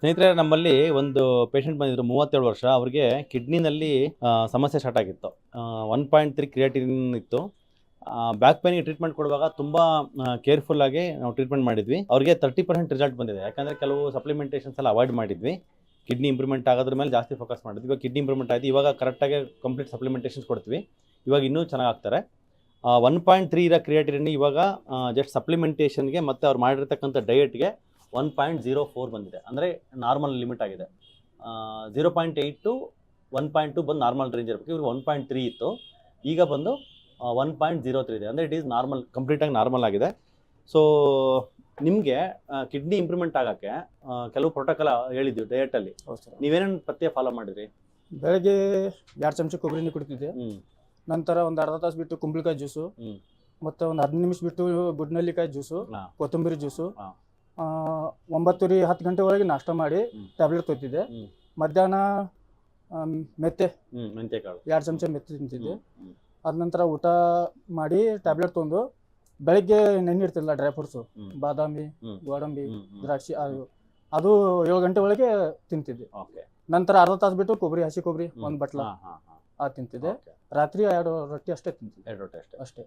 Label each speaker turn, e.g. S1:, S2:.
S1: ಸ್ನೇಹಿತರೆ, ನಮ್ಮಲ್ಲಿ ಒಂದು ಪೇಷಂಟ್ ಬಂದಿದ್ರು 37 ವರ್ಷ. ಅವ್ರಿಗೆ ಕಿಡ್ನಿನಲ್ಲಿ ಸಮಸ್ಯೆ ಸ್ಟಾರ್ಟ್ ಆಗಿತ್ತು. 1.3 ಕ್ರಿಯಾಟಿನ್ ಇತ್ತು. ಬ್ಯಾಕ್ ಪೇನಿಗೆ ಟ್ರೀಟ್ಮೆಂಟ್ ಕೊಡುವಾಗ ತುಂಬ ಕೇರ್ಫುಲ್ಲಾಗಿ ನಾವು ಟ್ರೀಟ್ಮೆಂಟ್ ಮಾಡಿದ್ವಿ. ಅವ್ರಿಗೆ 30% ರಿಸಲ್ಟ್ ಬಂದಿದೆ. ಯಾಕಂದರೆ ಕೆಲವು ಸಪ್ಲಿಮೆಂಟೇಷನ್ಸ್ ಎಲ್ಲ ಅವಾಯ್ಡ್ ಮಾಡಿದ್ವಿ. ಕಿಡ್ನಿ ಇಂಪ್ರೂವ್ಮೆಂಟ್ ಆಗೋದ್ರ ಮೇಲೆ ಜಾಸ್ತಿ ಫೋಕಸ್ ಮಾಡಿದ್ವಿ. ಇವಾಗ ಕಿಡ್ನಿ ಇಂಪ್ರೂವ್ಮೆಂಟ್ ಆಯಿತು. ಇವಾಗ ಕರೆಕ್ಟಾಗಿ ಕಂಪ್ಲೀಟ್ ಸಪ್ಲಿಮೆಂಟೇಷನ್ಸ್ ಕೊಡ್ತೀವಿ. ಇವಾಗ ಇನ್ನೂ ಚೆನ್ನಾಗಿ ಆಗ್ತಾರೆ. 1.3 ಇರೋ ಕ್ರಿಯಾಟಿನ್ ಇವಾಗ ಜಸ್ಟ್ ಸಪ್ಲಿಮೆಂಟೇಷನ್ಗೆ ಮತ್ತು ಅವ್ರು ಮಾಡಿರ್ತಕ್ಕಂಥ ಡಯಟ್ಗೆ 1.04 ಬಂದಿದೆ. ಅಂದರೆ ನಾರ್ಮಲ್ ಲಿಮಿಟ್ ಆಗಿದೆ. 0.8 ಟು 1.2 ಬಂದು ನಾರ್ಮಲ್ ರೇಂಜ್ ಇರಬೇಕು. ಇವ್ರಿಗೆ 1.3 ಇತ್ತು, ಈಗ ಬಂದು 1.03 ಇದೆ. ಅಂದರೆ ಇಟ್ ಈಸ್ ನಾರ್ಮಲ್, ಕಂಪ್ಲೀಟಾಗಿ ನಾರ್ಮಲ್ ಆಗಿದೆ. ಸೊ ನಿಮಗೆ ಕಿಡ್ನಿ ಇಂಪ್ರೂವ್ಮೆಂಟ್ ಆಗೋಕ್ಕೆ ಕೆಲವು ಪ್ರೋಟೋಕಾಲ್ ಹೇಳಿದ್ವಿ ಡಯಟಲ್ಲಿ. ನೀವೇನೇನು ಪಥ್ಯ ಫಾಲೋ ಮಾಡಿದ್ರಿ?
S2: ಬೆಳಗ್ಗೆ 2 ಚಮಚ ಕೊಬ್ಬರಿ ನೀರು ಕುಡಿತಿದ್ದೆ. ನಂತರ ಒಂದು ಅರ್ಧ ತಾಸು ಬಿಟ್ಟು ಕುಂಬಳಕಾಯಿ ಜ್ಯೂಸು, ಮತ್ತು ಒಂದು 15 ನಿಮಿಷ ಬಿಟ್ಟು ಬುಡ್ನಲ್ಲಿಕಾಯಿ ಜ್ಯೂಸು, ಕೊತ್ತಂಬರಿ ಜ್ಯೂಸು. 9:30 10 ಗಂಟೆ ಒಳಗೆ ನಾಷ್ಟ ಮಾಡಿ ಟ್ಯಾಬ್ಲೆಟ್ ತೊಗೊತಿದ್ದೆ. ಮಧ್ಯಾಹ್ನ
S1: ಮೆಂತ್ಯಕಾಳು
S2: 2 ಚಮಚ ಮೆತ್ತೆ ತಿಂತಿದ್ದೆ. ಅದ ನಂತರ ಊಟ ಮಾಡಿ ಟ್ಯಾಬ್ಲೆಟ್ ತೊಗೊಂಡು ಬೆಳಗ್ಗೆ ನೆನ್ನಿಡ್ತಿಲ್ಲ ಡ್ರೈ ಫ್ರೂಟ್ಸು, ಬಾದಾಮಿ, ಗೋಡಂಬಿ, ದ್ರಾಕ್ಷಿ, ಅದು 7 ಗಂಟೆ ಒಳಗೆ ತಿಂತಿದ್ದೆ. ನಂತರ ಅರ್ಧ ತಾಸು ಬಿಟ್ಟು ಹಸಿ ಕೊಬ್ಬರಿ 1 ಬಟ್ಲ ತಿಂತಿದ್ದೆ. ರಾತ್ರಿ 2 ರೊಟ್ಟಿ ಅಷ್ಟೇ ತಿಂತಿದ್ದೆ.
S1: 2 ರೊಟ್ಟಿ ಅಷ್ಟೇ.